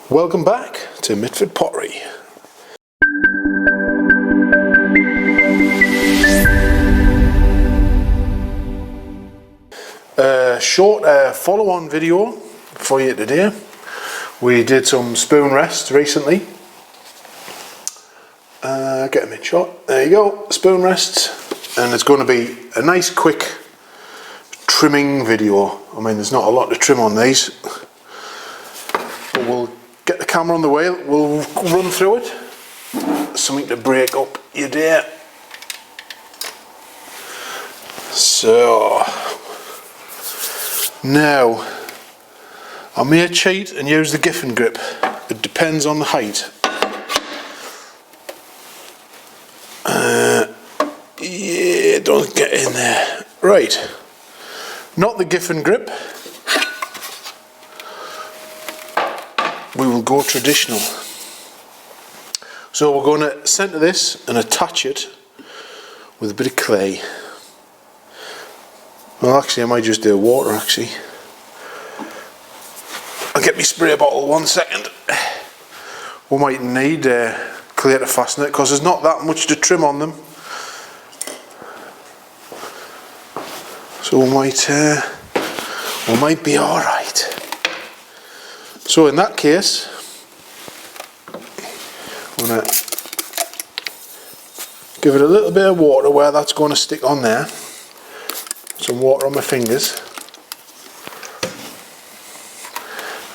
Welcome back to Mitford Pottery. Short follow-on video for you today. We did some spoon rests recently. Get them in shot. There you go, spoon rests, and it's going to be a nice quick trimming video. I mean, there's not a lot to trim on these, but we'll get the camera on the wheel, we'll run through it. Something to break up your day. So now I may cheat and use the Giffen grip. It depends on the height. Yeah, don't get in there. Right, not the Giffen grip. We will go traditional. So we're going to centre this and attach it with a bit of clay. Well, actually I might just do water actually. I'll get my spray bottle 1 second. We might need clay to fasten it because there's not that much to trim on them. So we might be alright. So in that case, I'm going to give it a little bit of water where that's going to stick on there. Some water on my fingers.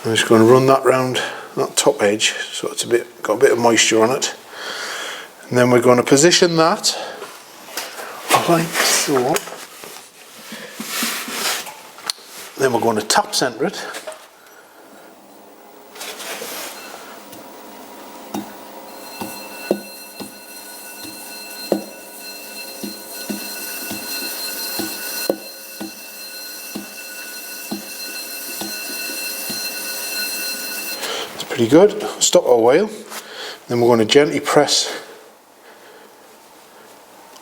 I'm just going to run that round that top edge so it's got a bit of moisture on it. And then we're going to position that like so. Then we're going to tap centre it. It's pretty good. Stop our wheel. Then we're going to gently press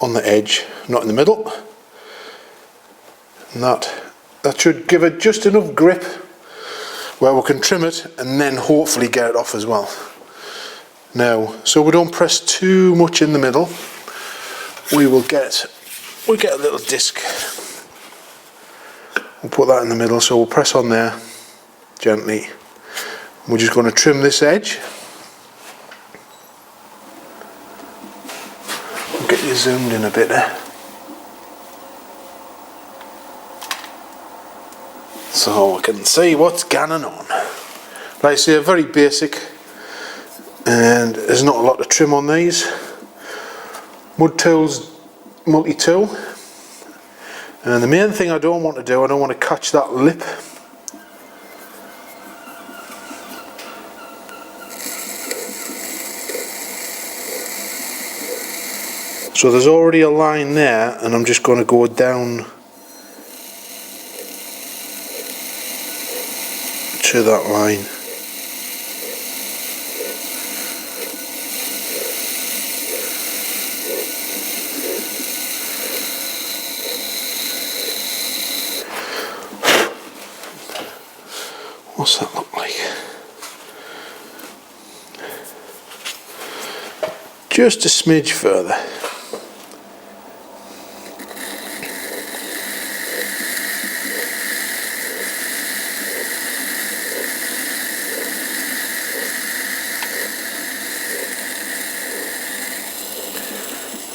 on the edge, not in the middle. And that should give it just enough grip where we can trim it and then hopefully get it off as well. Now, so we don't press too much in the middle, we'll get a little disc. We'll put that in the middle, so we'll press on there gently. We're just going to trim this edge. I'll get you zoomed in a bit there. So I can see what's going on. Like I say, very basic, and there's not a lot to trim on these. Mud tools, multi-tool, and the main thing I don't want to do, I don't want to catch that lip. So there's already a line there, and I'm just going to go down to that line. What's that look like? Just a smidge further.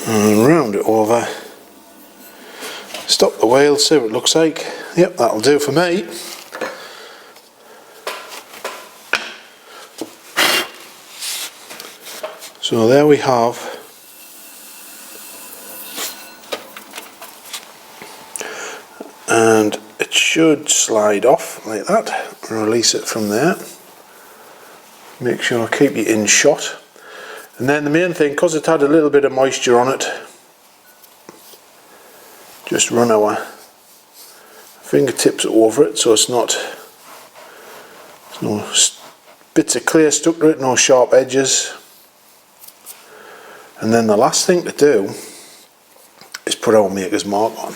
And round it over. Stop the wheel, see what it looks like. Yep, that'll do for me. So there we have and it should slide off like that. Release it from there. Make sure I keep you in shot. And then the main thing, because it had a little bit of moisture on it, just run our fingertips over it so it's not, there's no bits of clay stuck to it, no sharp edges. And then the last thing to do is put our maker's mark on.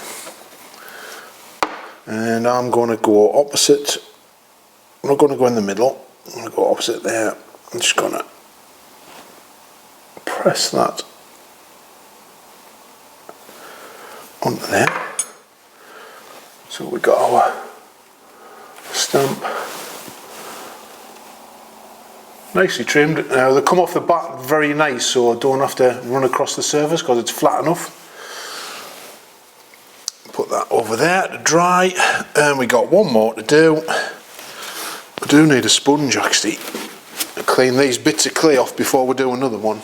And I'm going to go opposite, I'm not going to go in the middle, I'm going to go opposite there. I'm just going to press that onto there. So we've got our stamp nicely trimmed. Now they come off the back very nice, so I don't have to run across the surface because it's flat enough. Put that over there to dry, and we got one more to do. I do need a sponge actually to clean these bits of clay off before we do another one.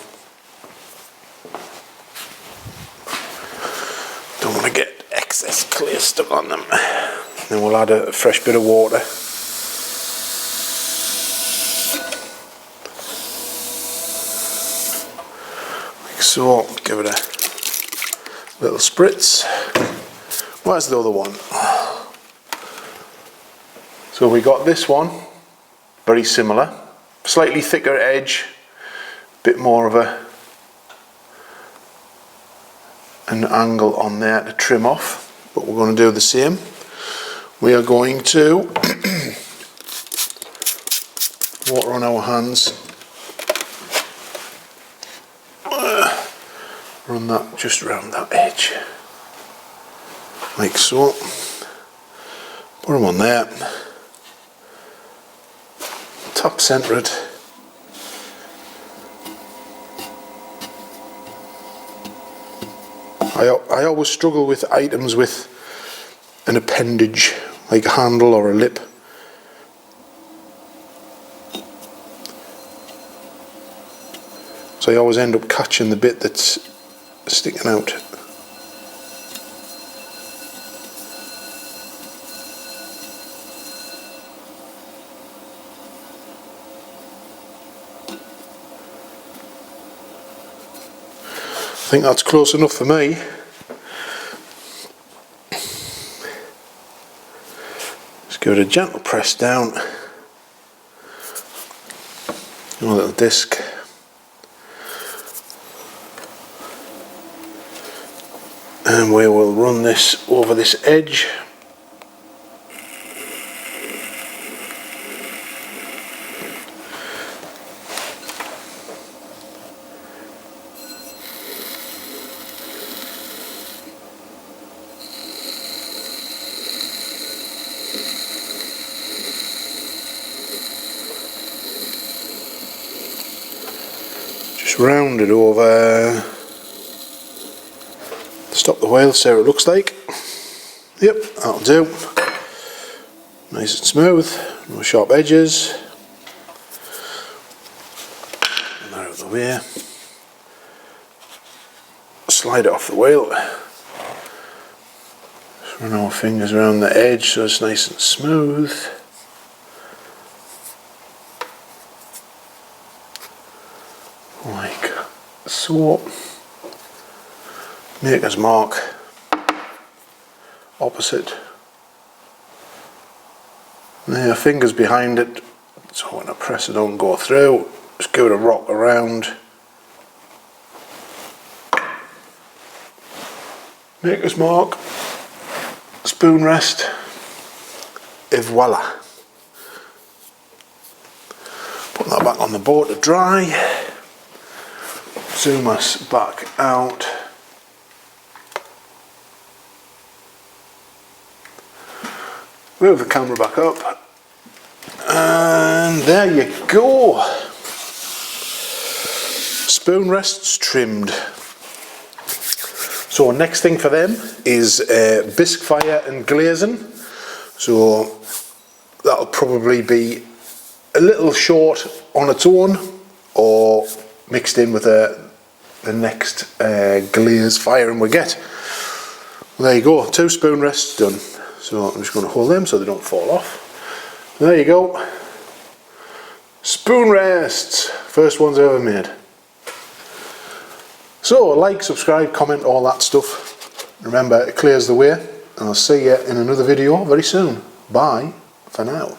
Don't want to get excess clay stuck on them. Then we'll add a fresh bit of water. Like so, give it a little spritz. Where's the other one? So we got this one, very similar, slightly thicker edge, bit more of an angle on there to trim off, but we're going to do the same. We are going to water on our hands, run that just around that edge, like so. Put them on there. Top centered. I always struggle with items with an appendage, like a handle or a lip. So I always end up catching the bit that's sticking out. I think that's close enough for me. Just give it a gentle press down. A little disc. And we will run this over this edge. Just round it over, stop the wheel, see how it looks like. Yep, that'll do. Nice and smooth, no sharp edges. And that out of the way. Slide it off the wheel. Just run our fingers around the edge so it's nice and smooth. Like so. Maker's mark opposite. There, fingers behind it, so when I press it don't go through. Just give it a rock around. Maker's mark, spoon rest, et voila. Put that back on the board to dry. Zoom us back out. Move the camera back up. And there you go. Spoon rests trimmed. So next thing for them is bisque fire and glazing. So that'll probably be a little short on its own or mixed in with the next glaze firing we get. Well, there you go, 2 spoon rests done. So I'm just going to hold them so they don't fall off. There you go. Spoon rests. First ones I ever made. So like, subscribe, comment, all that stuff. Remember, it clears the way. And I'll see you in another video very soon. Bye for now.